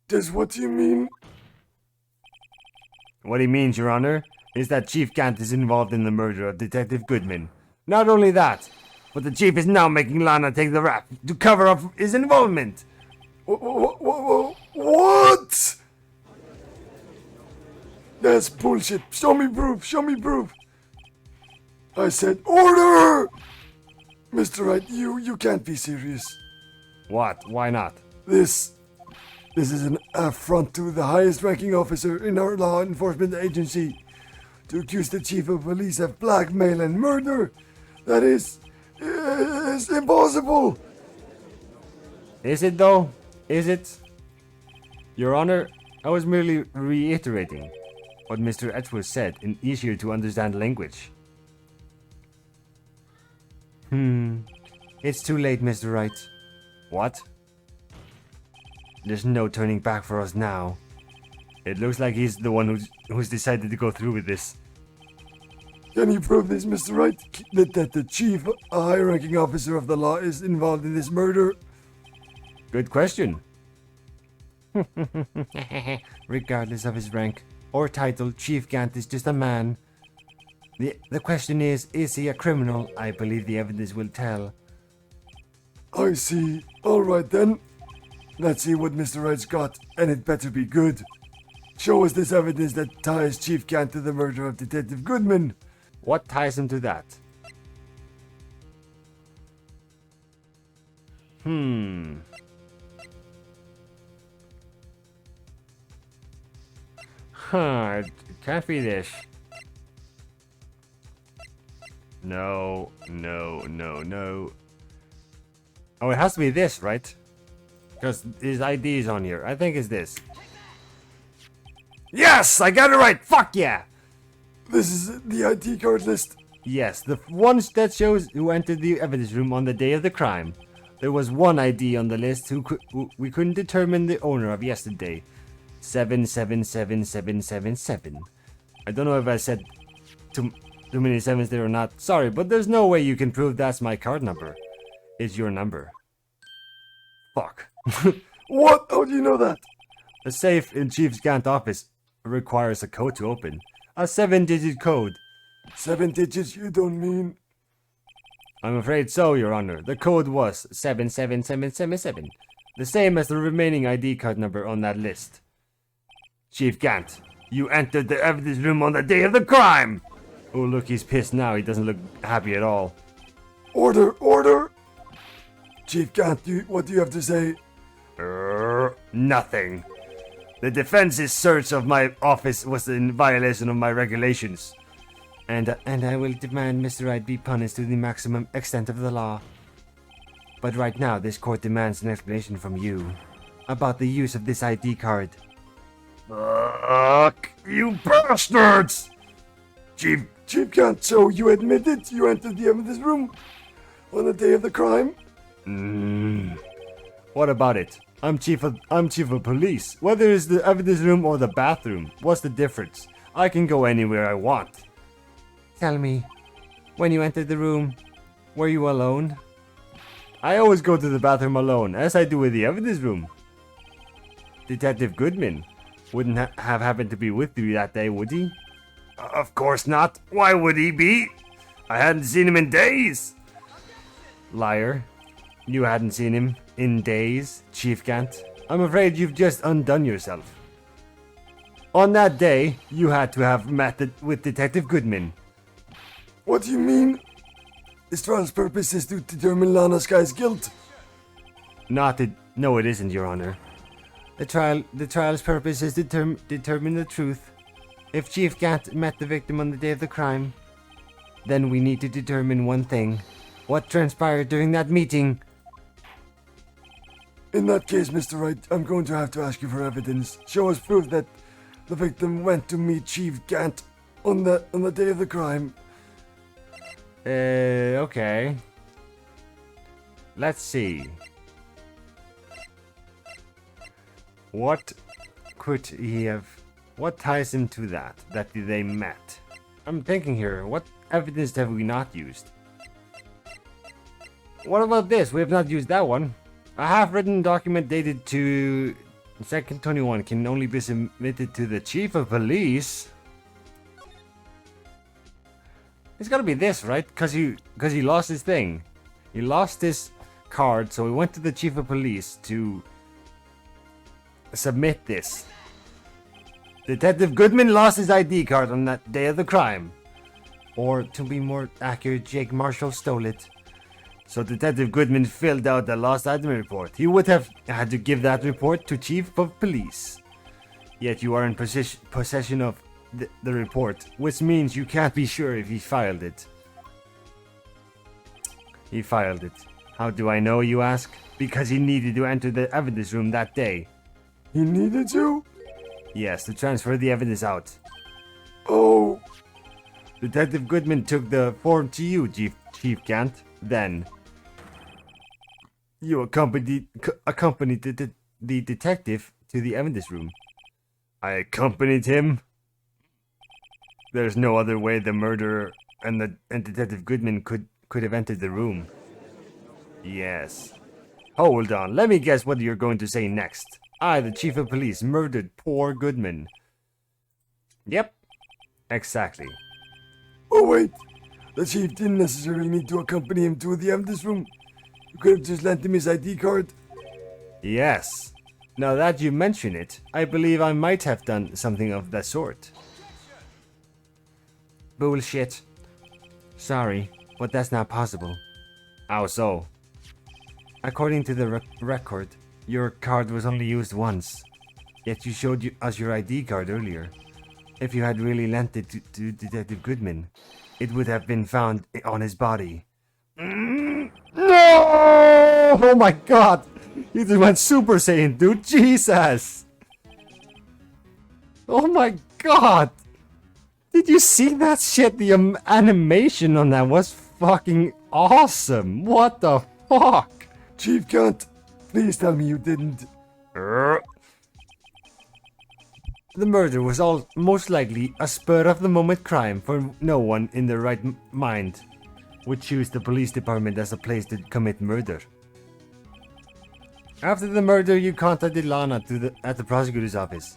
Just what do you mean? What he means, Your Honor, is that Chief Gant is involved in the murder of Detective Goodman. Not only that, but the chief is now making Lana take the rap to cover up his involvement. What? That's bullshit. Show me proof. Show me proof. I said order! Mr. Wright, you can't be serious. What? Why not? This is an affront to the highest ranking officer in our law enforcement agency. To accuse the chief of police of blackmail and murder, that is impossible. Is it though? Is it? Your Honor, I was merely reiterating what Mr. Edgeworth said in easier to understand language. It's too late, Mr. Wright. What? There's no turning back for us now. It looks like he's the one who's decided to go through with this. Can you prove this, Mr. Wright? That the chief, a high-ranking officer of the law, is involved in this murder? Good question. Regardless of his rank or title, Chief Gant is just a man. The question is he a criminal? I believe the evidence will tell. I see. All right then. Let's see what Mr. Wright's got, and it better be good. Show us this evidence that ties Chief Gant to the murder of Detective Goodman. What ties him to that? It can't be this. No. Oh, it has to be this, right? Because his ID is on here. I think it's this. Yes, I got it right. Fuck yeah. This is the ID card list. Yes, the ones that shows who entered the evidence room on the day of the crime. There was one ID on the list who we couldn't determine the owner of yesterday. 777777. I don't know if I said too many sevens there or not. Sorry, but there's no way you can prove that's my card number. It's your number. Fuck. What? How do you know that? A safe in Chief Gant's office requires a code to open. A 7-digit code. 7 digits, you don't mean? I'm afraid so, Your Honor. The code was 77777. The same as the remaining ID card number on that list. Chief Gant, you entered the evidence room on the day of the crime! Oh, look, he's pissed now. He doesn't look happy at all. Order, order! Chief Gant, what do you have to say? Nothing. The defense's search of my office was in violation of my regulations. And I will demand Mr. Wright be punished to the maximum extent of the law. But right now, this court demands an explanation from you about the use of this ID card. Fuck you bastards! Chief Gant, so you admitted you entered the evidence room on the day of the crime? What about it? I'm chief of police. Whether it's the evidence room or the bathroom, what's the difference? I can go anywhere I want. Tell me, when you entered the room, were you alone? I always go to the bathroom alone, as I do with the evidence room. Detective Goodman wouldn't have happened to be with you that day, would he? Of course not. Why would he be? I hadn't seen him in days. Liar. You hadn't seen him in days, Chief Gant. I'm afraid you've just undone yourself. On that day, you had to have met with Detective Goodman. What do you mean? This trial's purpose is to determine Lana Sky's guilt. No, it isn't, Your Honor. The trial's purpose is to determine the truth. If Chief Gant met the victim on the day of the crime, then we need to determine one thing. What transpired during that meeting? In that case, Mr. Wright, I'm going to have to ask you for evidence. Show us proof that the victim went to meet Chief Gant on the day of the crime. Okay. Let's see. What could he have... What ties him to that they met? I'm thinking here, what evidence have we not used? What about this? We have not used that one. A half-written document dated to 2nd 21 can only be submitted to the chief of police. It's gotta be this, right? Cause he lost his thing. He lost his card, so he went to the chief of police to submit this. Detective Goodman lost his ID card on that day of the crime. Or, to be more accurate, Jake Marshall stole it. So Detective Goodman filled out the lost item report. He would have had to give that report to Chief of Police. Yet you are in possession of the report, which means you can't be sure if he filed it. He filed it. How do I know, you ask? Because he needed to enter the evidence room that day. He needed to? Yes, to transfer the evidence out. Oh. Detective Goodman took the form to you, Chief Gant. Then you accompanied the detective to the evidence room. I accompanied him? There's no other way the murderer and Detective Goodman could have entered the room. Yes. Hold on, let me guess what you're going to say next. I, the chief of police, murdered poor Goodman. Yep, exactly. Oh wait, the chief didn't necessarily need to accompany him to the evidence room. You could have just lent him his ID card. Yes. Now that you mention it, I believe I might have done something of that sort. Bullshit. Sorry, but that's not possible. How so? According to the record, your card was only used once. Yet you showed us your ID card earlier. If you had really lent it to Detective Goodman, it would have been found on his body. No! Oh my god! You just went Super Saiyan, dude. Jesus! Oh my god! Did you see that shit? The animation on that was fucking awesome. What the fuck? Chief Gant, please tell me you didn't. The murder was most likely a spur-of-the-moment crime, for no one in their right mind would choose the police department as a place to commit murder. After the murder, you contacted Lana at the prosecutor's office.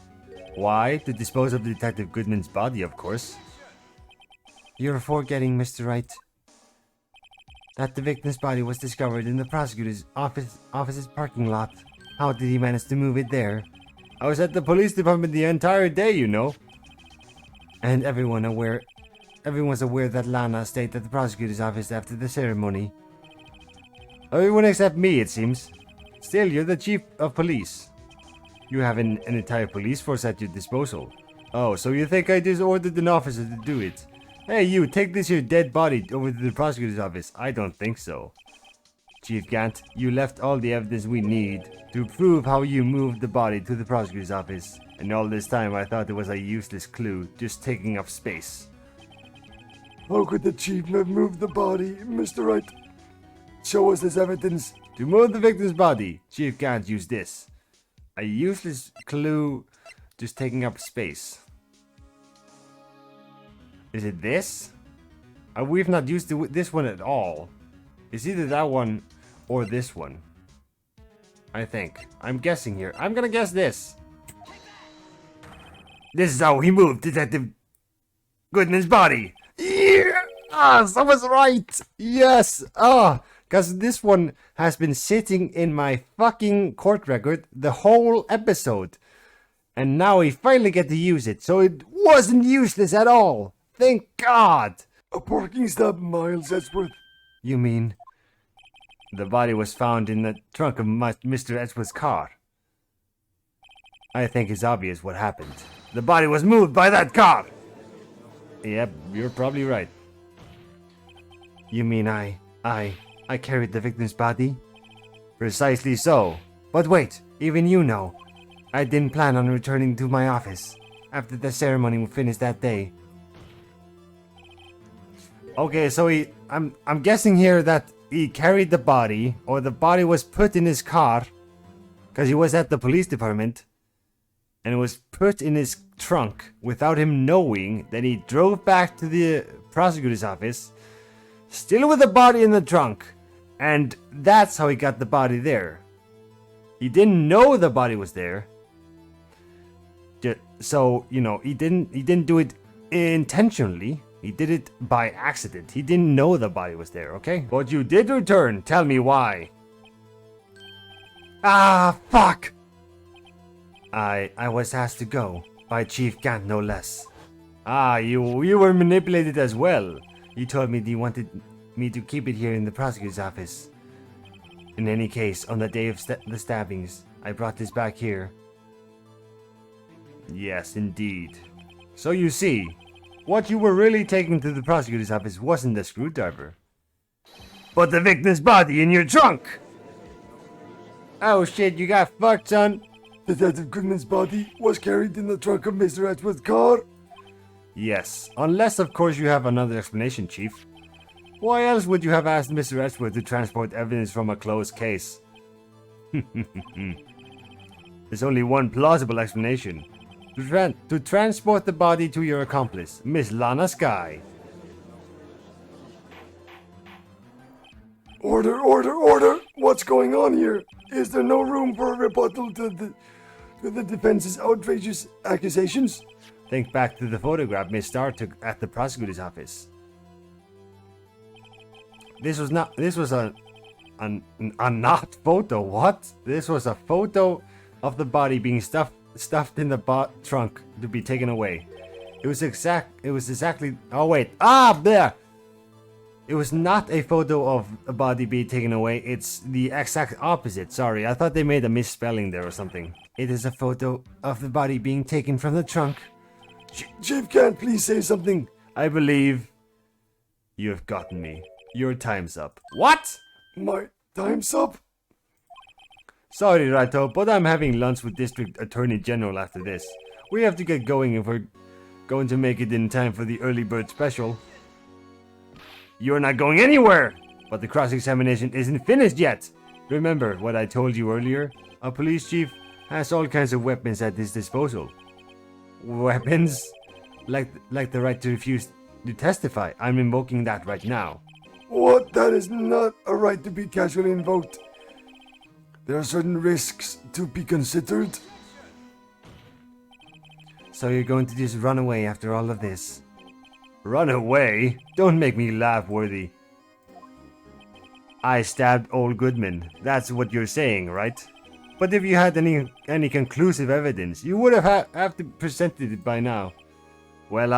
Why? To dispose of Detective Goodman's body, of course. You're forgetting, Mr. Wright, that the victim's body was discovered in the prosecutor's office's parking lot. How did he manage to move it there? I was at the police department the entire day, you know. And everyone's aware that Lana stayed at the prosecutor's office after the ceremony. Everyone except me, it seems. Still, you're the chief of police. You have an entire police force at your disposal. Oh, so you think I just ordered an officer to do it? Hey, you, take this here dead body over to the prosecutor's office. I don't think so. Chief Gant, you left all the evidence we need to prove how you moved the body to the prosecutor's office. And all this time I thought it was a useless clue, just taking up space. How could the chief have moved the body, Mr. Wright? Show us this evidence. To move the victim's body, Chief Gant used this. A useless clue, just taking up space. Is it this? We've not used this one at all. It's either that one or this one. I think. I'm guessing here. I'm gonna guess this. This is how he moved Detective Goodman's body. Yeah! Ah, I was right! Yes! Ah! Because this one has been sitting in my fucking court record the whole episode. And now we finally get to use it, so it wasn't useless at all. Thank God! A parking stop, Miles Edgeworth. You mean the body was found in the trunk of Mr. Edgeworth's car? I think it's obvious what happened. The body was moved by that car! Yep, you're probably right. You mean I carried the victim's body? Precisely so. But wait, even you know, I didn't plan on returning to my office after the ceremony finished that day. Okay, so I'm guessing here that he carried the body, or the body was put in his car, because he was at the police department, and it was put in his trunk without him knowing. Then he drove back to the prosecutor's office, still with the body in the trunk, and that's how he got the body there. He didn't know the body was there. So, you know, he didn't do it intentionally. He did it by accident. He didn't know the body was there, okay? But you did return. Tell me why. Ah, fuck! I was asked to go by Chief Gant, no less. Ah, you were manipulated as well. You told me he wanted me to keep it here in the prosecutor's office. In any case, on the day of the stabbings, I brought this back here. Yes, indeed. So you see, what you were really taking to the prosecutor's office wasn't the screwdriver, but the victim's body in your trunk! Oh shit, you got fucked, son. Detective Goodman's body was carried in the trunk of Mr. Edgeworth's car. Yes, unless of course you have another explanation, Chief. Why else would you have asked Mr. Edgeworth to transport evidence from a closed case? There's only one plausible explanation. To transport the body to your accomplice, Miss Lana Skye. Order, order, order! What's going on here? Is there no room for a rebuttal to the defense's outrageous accusations? Think back to the photograph Miss Starr took at the prosecutor's office. This was a not photo. What? This was a photo of the body being stuffed in the trunk to be taken away. It was exactly. Oh wait. Ah, there. It was not a photo of a body being taken away. It's the exact opposite. Sorry, I thought they made a misspelling there or something. It is a photo of the body being taken from the trunk. Chief Gant, please say something. I believe you have gotten me. Your time's up. What? My time's up? Sorry, Raito, but I'm having lunch with District Attorney General after this. We have to get going if we're going to make it in time for the early bird special. You're not going anywhere! But the cross-examination isn't finished yet! Remember what I told you earlier? A police chief has all kinds of weapons at his disposal. Weapons? Like the right to refuse to testify. I'm invoking that right now. What? That is not a right to be casually invoked. There are certain risks to be considered. So you're going to just run away after all of this? Run away? Don't make me laugh, Worthy. I stabbed old Goodman. That's what you're saying, right? But if you had any conclusive evidence, you would have to presented it by now. Well,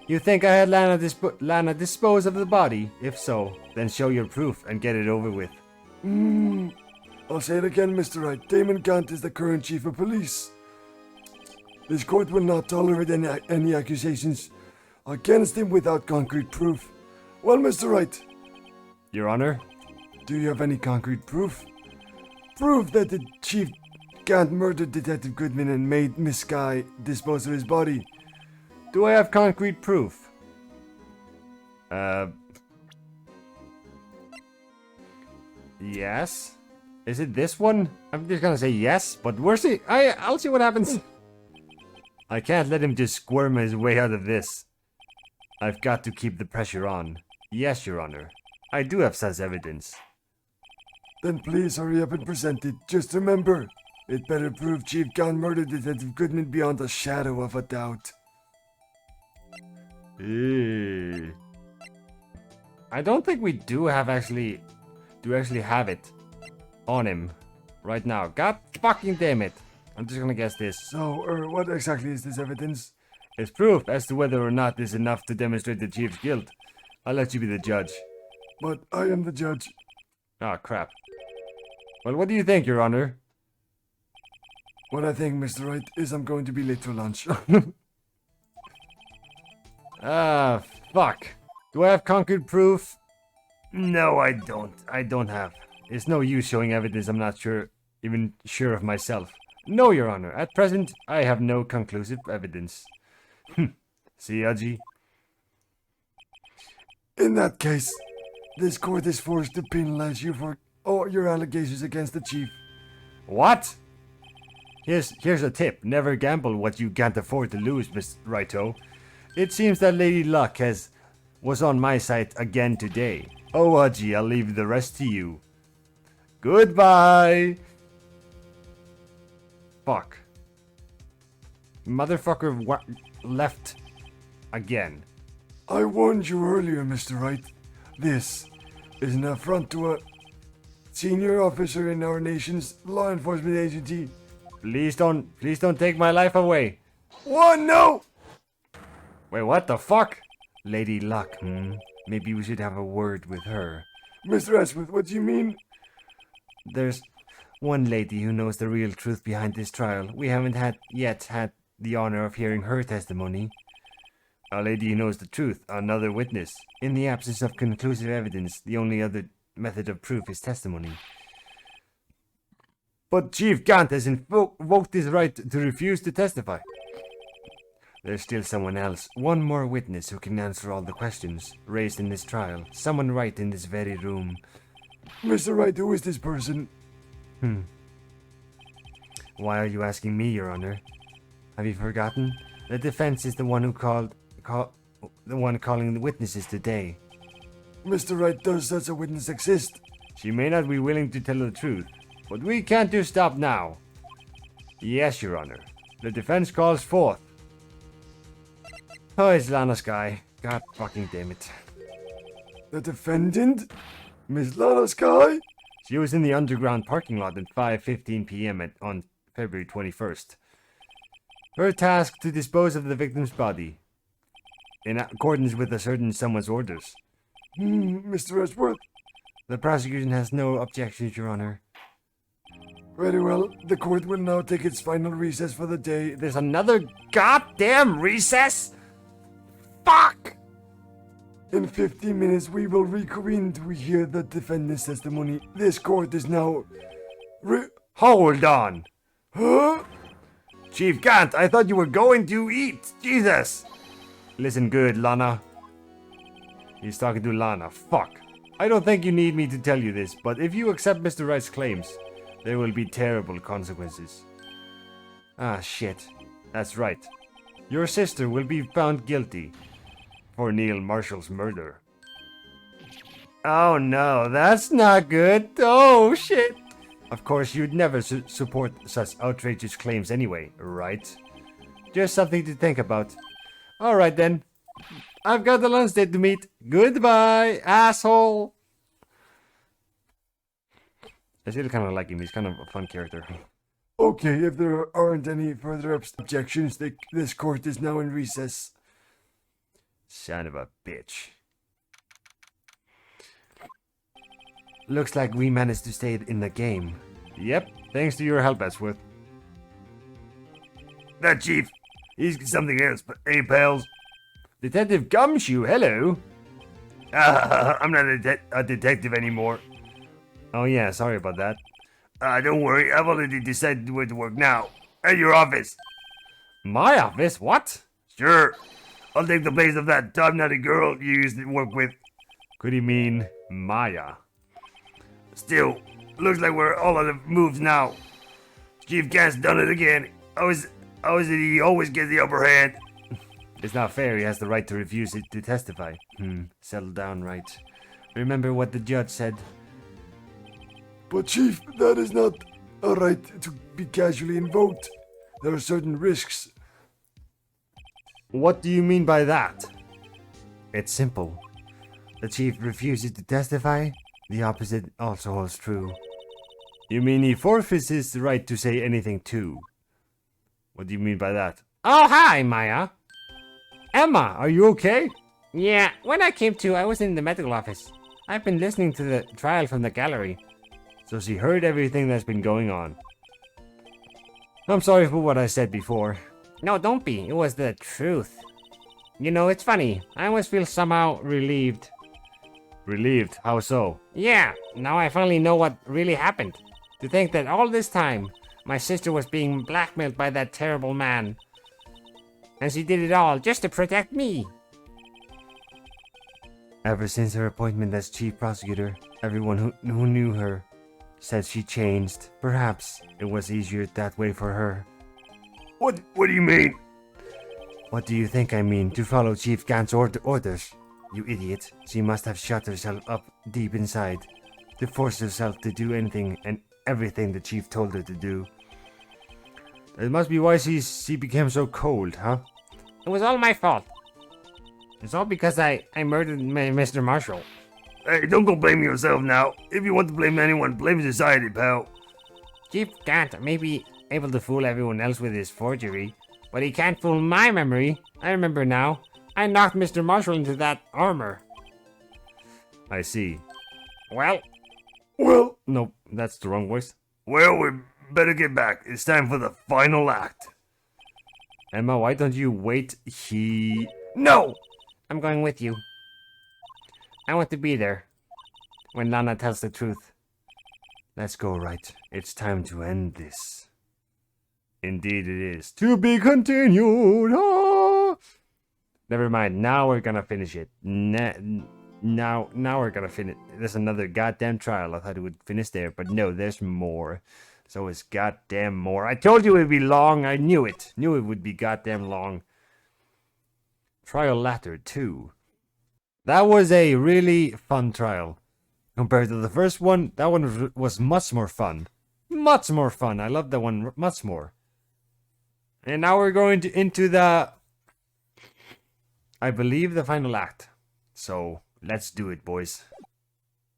You think I had Lana dispose of the body? If so, then show your proof and get it over with. I'll say it again, Mr. Wright. Damon Gant is the current chief of police. This court will not tolerate any accusations against him without concrete proof. Well, Mr. Wright. Your Honor? Do you have any concrete proof? Proof that the Chief Gant murdered Detective Goodman and made Miss Skye dispose of his body. Do I have concrete proof? Yes. Is it this one? I'm just gonna say yes, but we'll see. I'll see what happens. I can't let him just squirm his way out of this. I've got to keep the pressure on. Yes, Your Honor. I do have such evidence. Then please hurry up and present it. Just remember, it better prove Chief Gant murdered Detective Goodman beyond a shadow of a doubt. I don't think we do actually have it on him right now. God fucking damn it. I'm just gonna guess this. So, what exactly is this evidence? It's proof as to whether or not this is enough to demonstrate the chief's guilt. I'll let you be the judge. But I am the judge. Ah, crap. Well, what do you think, Your Honor? What I think, Mr. Wright, is I'm going to be late for lunch. Ah, fuck. Do I have concrete proof? No, I don't. I don't have. It's no use showing evidence I'm not even sure of myself. No, Your Honor. At present, I have no conclusive evidence. See, Aji? In that case, this court is forced to penalize you for all your allegations against the chief. What? Here's a tip. Never gamble what you can't afford to lose, Miss Righto. It seems that Lady Luck was on my side again today. Oh, Haji, I'll leave the rest to you. Goodbye! Fuck. Motherfucker left again. I warned you earlier, Mr. Wright. This is an affront to a senior officer in our nation's law enforcement agency. Please don't take my life away. One, no! Wait, what the fuck? Lady Luck, Maybe we should have a word with her. Mr. Asquith, what do you mean? There's one lady who knows the real truth behind this trial. We haven't yet had the honor of hearing her testimony. A lady who knows the truth, another witness. In the absence of conclusive evidence, the only other method of proof is testimony. But Chief Gant has invoked his right to refuse to testify. There's still someone else, one more witness who can answer all the questions raised in this trial. Someone right in this very room. Mr. Wright, who is this person? Why are you asking me, Your Honor? Have you forgotten? The defense is the one who the one calling the witnesses today. Mr. Wright, does such a witness exist? She may not be willing to tell the truth, but we can't do stop now. Yes, Your Honor. The defense calls forth. Oh, it's Lana Sky. God fucking damn it. The defendant? Miss Lana Sky? She was in the underground parking lot at 5:15 p.m. on February 21st. Her task to dispose of the victim's body, in accordance with a certain someone's orders. Mr. Ashworth? The prosecution has no objections, Your Honor. Very well. The court will now take its final recess for the day. There's another goddamn recess? Fuck! In 15 minutes, we will reconvene to hear the defendant's testimony. This court is now... Hold on! Huh? Chief Gant, I thought you were going to eat! Jesus! Listen good, Lana. He's talking to Lana. Fuck. I don't think you need me to tell you this, but if you accept Mr. Wright's claims, there will be terrible consequences. Ah, shit. That's right. Your sister will be found guilty for Neil Marshall's murder. Oh no, that's not good. Oh shit. Of course, you'd never support such outrageous claims anyway, right? Just something to think about. Alright then. I've got the lunch date to meet. Goodbye, asshole. I still kind of like him. He's kind of a fun character. Okay, if there aren't any further objections, this court is now in recess. Son of a bitch. Looks like we managed to stay in the game. Yep, thanks to your help, Ashworth. That chief, he's something else, but hey, pals. Detective Gumshoe, hello. I'm not a detective anymore. Oh yeah, sorry about that. Don't worry, I've already decided where to work now. At your office. My office? What? Sure. I'll take the place of that top-nutty girl you used to work with. Could he mean Maya? Still, looks like we're all on the moves now. Chief Gant's done it again. How is it he always gets the upper hand? It's not fair, he has the right to refuse it to testify. Settle down, Wright. Remember what the judge said. But Chief, that is not a right to be casually invoked. There are certain risks. What do you mean by that? It's simple. The chief refuses to testify. The opposite also holds true. You mean he forfeits his right to say anything too? What do you mean by that? Oh, hi, Maya. Emma, are you okay? Yeah, when I came to, I was in the medical office. I've been listening to the trial from the gallery. So she heard everything that's been going on. I'm sorry for what I said before. No, don't be. It was the truth. You know, it's funny. I always feel somehow relieved. Relieved? How so? Yeah, now I finally know what really happened. To think that all this time, my sister was being blackmailed by that terrible man. And she did it all just to protect me. Ever since her appointment as chief prosecutor, everyone who knew her said she changed. Perhaps it was easier that way for her. What do you mean? What do you think I mean? To follow Chief Gant's orders? You idiot. She must have shut herself up deep inside. To force herself to do anything and everything the Chief told her to do. It must be why she became so cold, huh? It was all my fault. It's all because I murdered Mr. Marshall. Hey, don't go blame yourself now. If you want to blame anyone, blame society, pal. Chief Gant may be able to fool everyone else with his forgery, but he can't fool my memory. I remember now. I knocked Mr. Marshall into that armor. I see. Well, nope, that's the wrong voice. Well, we better get back. It's time for the final act. Emma, why don't you wait? No! I'm going with you. I want to be there when Lana tells the truth. Let's go, Wright. It's time to end this. Indeed it is. To be continued. Ah! Never mind. Now we're gonna finish it. Now we're gonna finish. There's another goddamn trial. I thought it would finish there, but no, there's more. So it's goddamn more. I told you it would be long. I knew it. Knew it would be goddamn long. Trial Latter 2. That was a really fun trial. Compared to the first one, that one was much more fun. Much more fun. I love that one much more. And now we're going into the... I believe the final act. So, let's do it, boys.